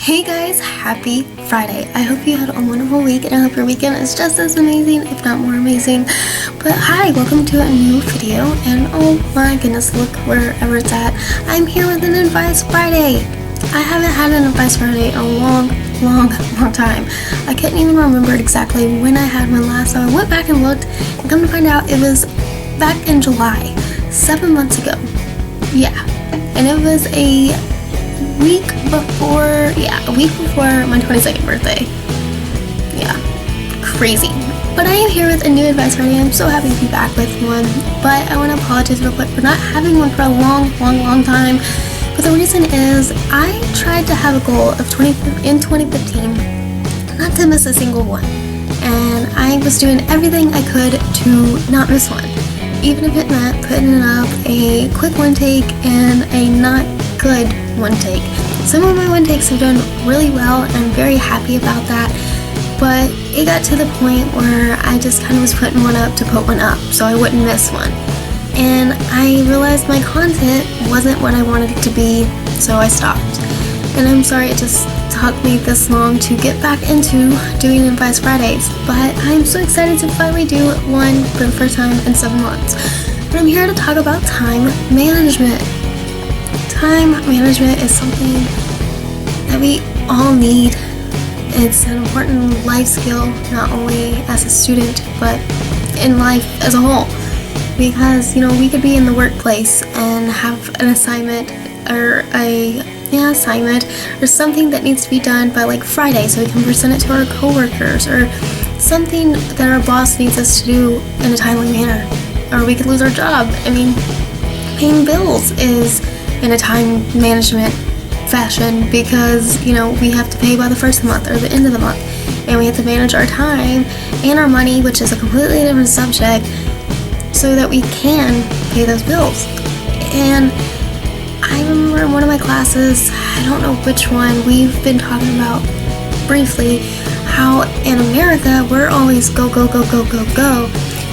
Hey guys, happy Friday. I hope you had a wonderful week and I hope your weekend is just as amazing, if not more amazing. But hi, welcome to a new video, and oh my goodness, look wherever it's at. I'm here with an Advice Friday. I haven't had an Advice Friday in a long time. I couldn't even remember exactly when I had one last, so I went back and looked, and come to find out it was back in July, 7 months ago. Yeah, and it was a week before my 22nd birthday. Yeah, crazy. But I am here with a new Advice Friday. I'm so happy to be back with one, but I want to apologize real quick for not having one for a long time. But the reason is I tried to have a goal of 2015 not to miss a single one, and I was doing everything I could to not miss one, even if it meant putting up a quick one take and a not good one take. Some of my one takes have done really well, and I'm very happy about that, but it got to the point where I just kind of was putting one up to put one up so I wouldn't miss one, and I realized my content wasn't what I wanted it to be, so I stopped. And I'm sorry it just took me this long to get back into doing Advice Fridays, but I'm so excited to finally do one for the first time in 7 months. But I'm here to talk about time management. Time management is something that we all need. It's an important life skill, not only as a student, but in life as a whole. Because, we could be in the workplace and have an assignment or something that needs to be done by like Friday so we can present it to our coworkers, or something that our boss needs us to do in a timely manner. Or we could lose our job. Paying bills is in a time management fashion because, we have to pay by the first of the month or the end of the month, and we have to manage our time and our money, which is a completely different subject, so that we can pay those bills. And I remember in one of my classes, I don't know which one, we've been talking about briefly how in America we're always go. But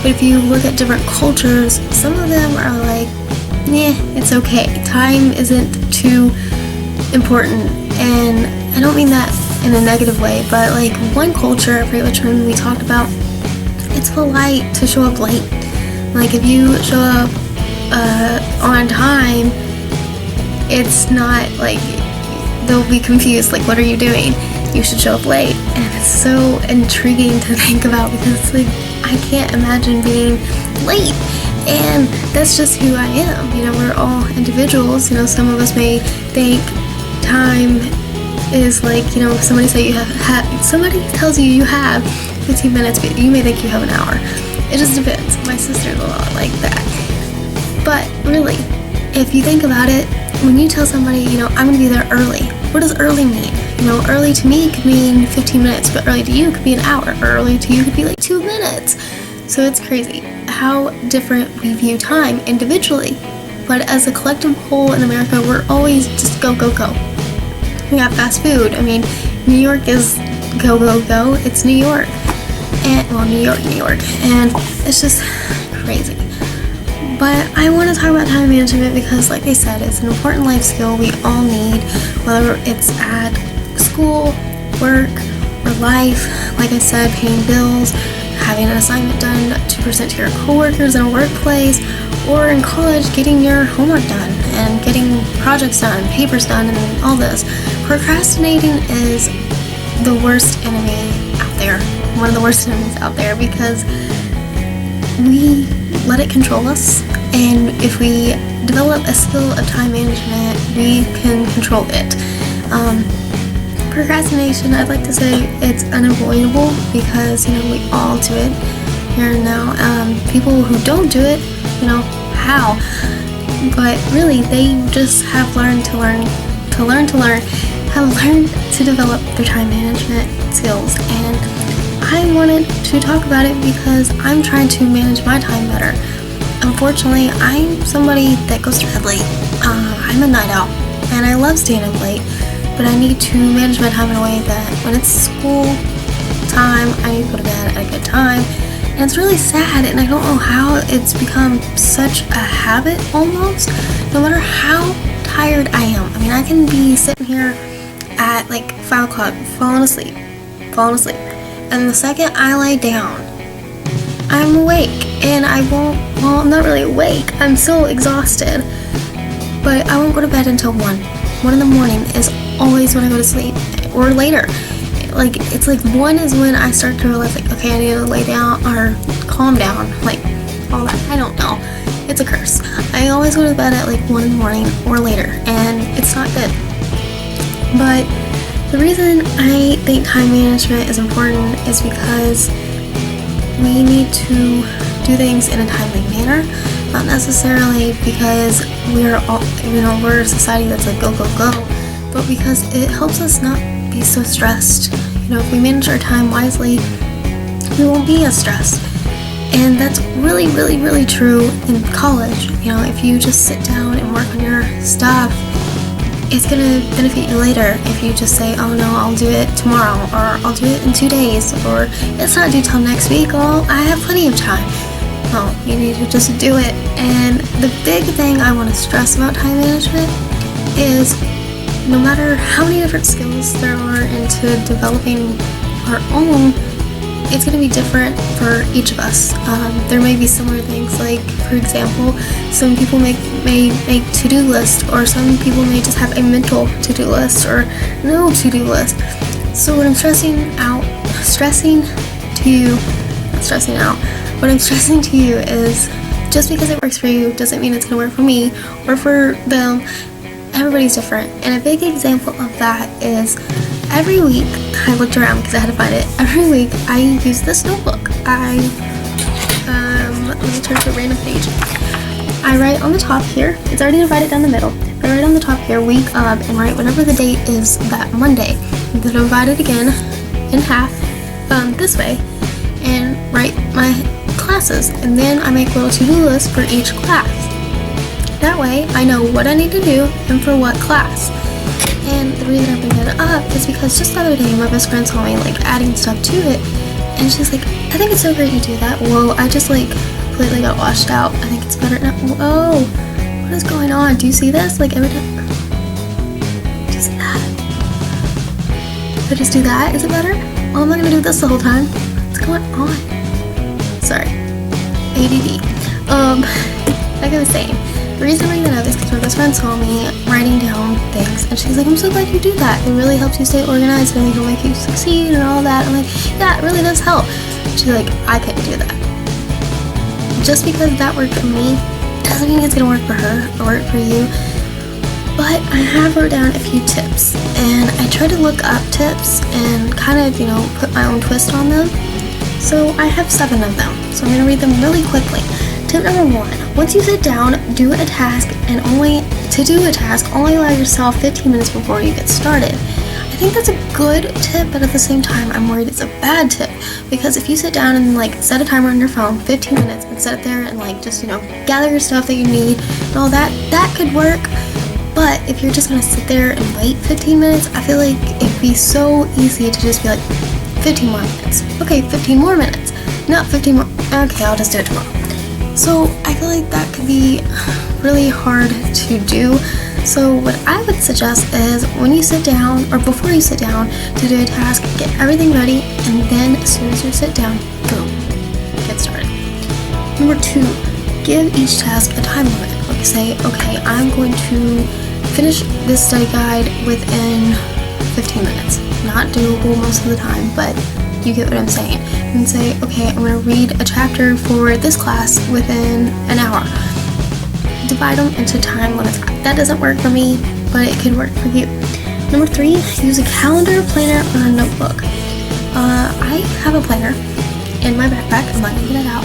if you look at different cultures, some of them are like, it's okay. Time isn't too important. And I don't mean that in a negative way, but like one culture, I forget which one we talked about, it's polite to show up late. Like if you show up on time, it's not like they'll be confused, like, what are you doing? You should show up late. And it's so intriguing to think about because like I can't imagine being late. And that's just who I am. We're all individuals. Some of us may think time is like, somebody tells you you have 15 minutes, but you may think you have an hour. It just depends. My sister's a lot like that. But really, if you think about it, when you tell somebody, I'm going to be there early, what does early mean? Early to me could mean 15 minutes, but early to you could be an hour. Early to you could be like 2 minutes. So it's crazy how different we view time individually. But as a collective whole in America, we're always just go. We have fast food. New York is go. It's New York. And, New York. And it's just crazy. But I want to talk about time management because, like I said, it's an important life skill we all need, whether it's at school, work, or life. Like I said, paying bills, having an assignment done to present to your coworkers in a workplace, or in college, getting your homework done and getting projects done, papers done, and all this. Procrastinating is the worst enemy out there. One of the worst enemies out there because we let it control us, and if we develop a skill of time management, we can control it. Procrastination, I'd like to say it's unavoidable because, we all do it here and now. People who don't do it, how? But really, they just have learned to develop their time management skills. And I wanted to talk about it because I'm trying to manage my time better. Unfortunately, I'm somebody that goes to bed late. I'm a night owl, and I love staying up late. But I need to manage my time in a way that when it's school time, I need to go to bed at a good time. And it's really sad, and I don't know how it's become such a habit almost, no matter how tired I am. I can be sitting here at like 5 o'clock, falling asleep. And the second I lay down, I'm awake, and I'm not really awake, I'm so exhausted, but I won't go to bed until 1 in the morning is always when I go to sleep, or later. Like, it's like 1 is when I start to realize, like, okay, I need to lay down, or calm down, like, all that, I don't know, it's a curse. I always go to bed at like 1 in the morning or later, and it's not good. But the reason I think time management is important is because we need to do things in a timely manner, not necessarily because we're a society that's like go, but because it helps us not be so stressed. If we manage our time wisely, we won't be as stressed. And that's really, really, really true in college. If you just sit down and work on your stuff, it's gonna benefit you later. If you just say, oh no, I'll do it tomorrow, or I'll do it in 2 days, or it's not due till next week, oh, I have plenty of time. No, you need to just do it. And the big thing I want to stress about time management is no matter how many different skills there are into developing our own, it's going to be different for each of us. There may be similar things, like, for example, some people may make to-do lists, or some people may just have a mental to-do list, or no to-do list. So what I'm stressing to you is, just because it works for you doesn't mean it's going to work for me or for them. Everybody's different. And a big example of that is, every week, I looked around because I had to find it. Every week, I use this notebook. Let me turn to a random page. I write on the top here. It's already divided down the middle. I write on the top here, week of, and write whatever the date is that Monday. I'm going to divide it again in half, this way, and write my classes. And then I make little to-do lists for each class. That way, I know what I need to do and for what class. And the reason I bring that up is because just the other day, my best friend saw me like adding stuff to it, and she's like, I think it's so great you do that. Well, I just like completely got washed out. I think it's better now. Whoa, what is going on? Do you see this? Like, every time. Do you see that? If I just do that, is it better? Well, I'm not gonna do this the whole time. What's going on? Sorry, ADD. Like I was saying, the reason I bring that up is because my best friend saw me writing down things, and she's like, I'm so glad you do that. It really helps you stay organized, and it'll make you succeed and all that. I'm like, yeah, it really does help. She's like, I couldn't do that. Just because that worked for me doesn't mean it's gonna work for her or work for you. But I have wrote down a few tips, and I try to look up tips and kind of, put my own twist on them. So I have 7 of them, so I'm gonna read them really quickly. Tip number 1, once you sit down, do a task, and only allow yourself 15 minutes before you get started. I think that's a good tip, but at the same time, I'm worried it's a bad tip, because if you sit down and like set a timer on your phone, 15 minutes, and set it there and like just, gather your stuff that you need and all that, that could work. But if you're just gonna sit there and wait 15 minutes, I feel like it'd be so easy to just be like, 15 more minutes. Okay, 15 more minutes. Not 15 more. Okay, I'll just do it tomorrow. So I feel like that could be really hard to do. So what I would suggest is, when you sit down, or before you sit down to do a task, get everything ready, and then as soon as you sit down, boom, get started. Number 2, give each task a time limit. Like, say, okay, I'm going to finish this study guide within 15 minutes. Not doable most of the time, but you get what I'm saying. And say, okay, I'm going to read a chapter for this class within an hour. Divide them into time limits. That doesn't work for me, but it could work for you. Number 3, use a calendar, planner, or a notebook. I have a planner in my backpack. I'm not going to get it out.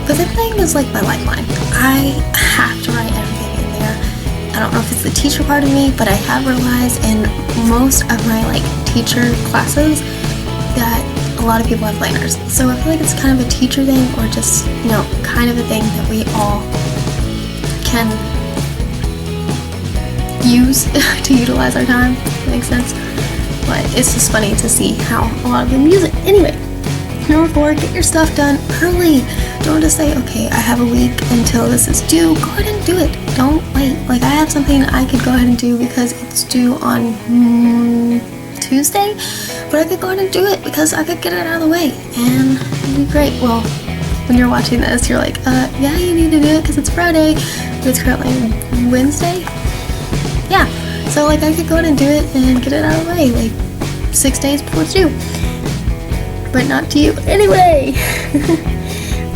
But the thing is like my lifeline. I have to write everything in there. I don't know if it's the teacher part of me, but I have realized in most of my teacher classes that a lot of people have planners. So I feel like it's kind of a teacher thing, or just, kind of a thing that we all can use to utilize our time. That makes sense. But it's just funny to see how a lot of them use it. Anyway, number 4, get your stuff done early. Don't just say, okay, I have a week until this is due. Go ahead and do it. Don't wait. Like, I have something I could go ahead and do because it's due on Tuesday, but I could go ahead and do it because I could get it out of the way, and it'd be great. Well, when you're watching this, you're like, yeah, you need to do it because it's Friday, but it's currently Wednesday. Yeah, so like I could go ahead and do it and get it out of the way, like 6 days before it's due. But not to you anyway.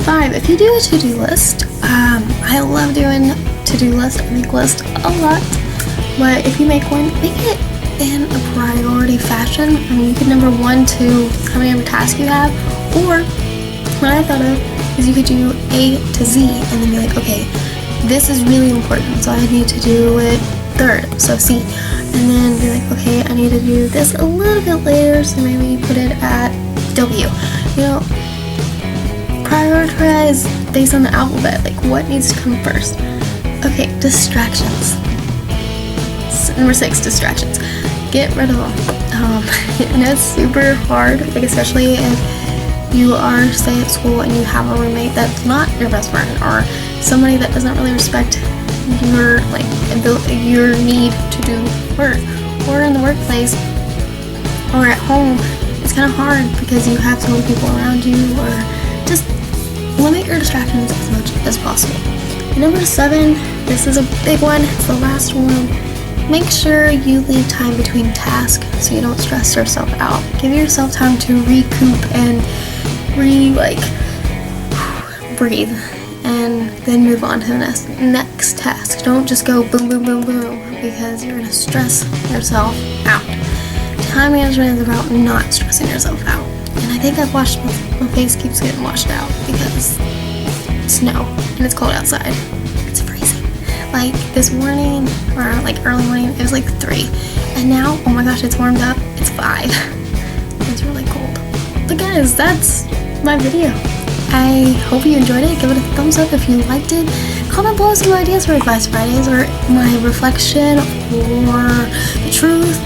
5, if you do a to-do list, I love doing to-do list. I make lists a lot, but if you make one, make it in a priority fashion. I mean, you could number 1 to how many ever tasks you have, or what I thought of is you could do A to Z and then be like, okay, this is really important, so I need to do it third, so C, and then be like, okay, I need to do this a little bit later, so maybe you put it at W. You know, prioritize based on the alphabet, like what needs to come first. Okay, distractions. Number 6, distractions. Get rid of them. And it's super hard, like especially if you are, say, at school and you have a roommate that's not your best friend, or somebody that doesn't really respect your your need to do work, or in the workplace, or at home. It's kind of hard because you have so many people around you, or just limit your distractions as much as possible. And number 7, this is a big one, it's the last one. Make sure you leave time between tasks so you don't stress yourself out. Give yourself time to recoup and breathe, and then move on to the next task. Don't just go boom, boom, boom, boom, because you're gonna stress yourself out. Time management is about not stressing yourself out. And I think my face keeps getting washed out because it's snow and it's cold outside. It's freezing. Like this morning, or like early morning, it was like 3, and now, oh my gosh, it's warmed up. It's 5. It's really cold. But guys, that's my video. I hope you enjoyed it. Give it a thumbs up if you liked it. Comment below some ideas for Advice Fridays, or my reflection, or the truth,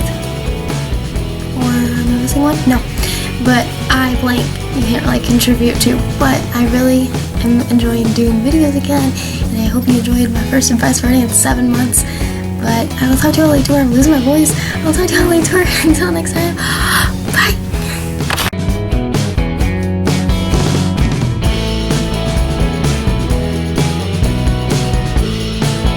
or am I missing one? No, but I blank. You can't really contribute to, but I really am enjoying doing videos again, and I hope you enjoyed my first Advice Friday in 7 months. But I will talk to you all later. I'm losing my voice. I'll talk to you all later. Until next time.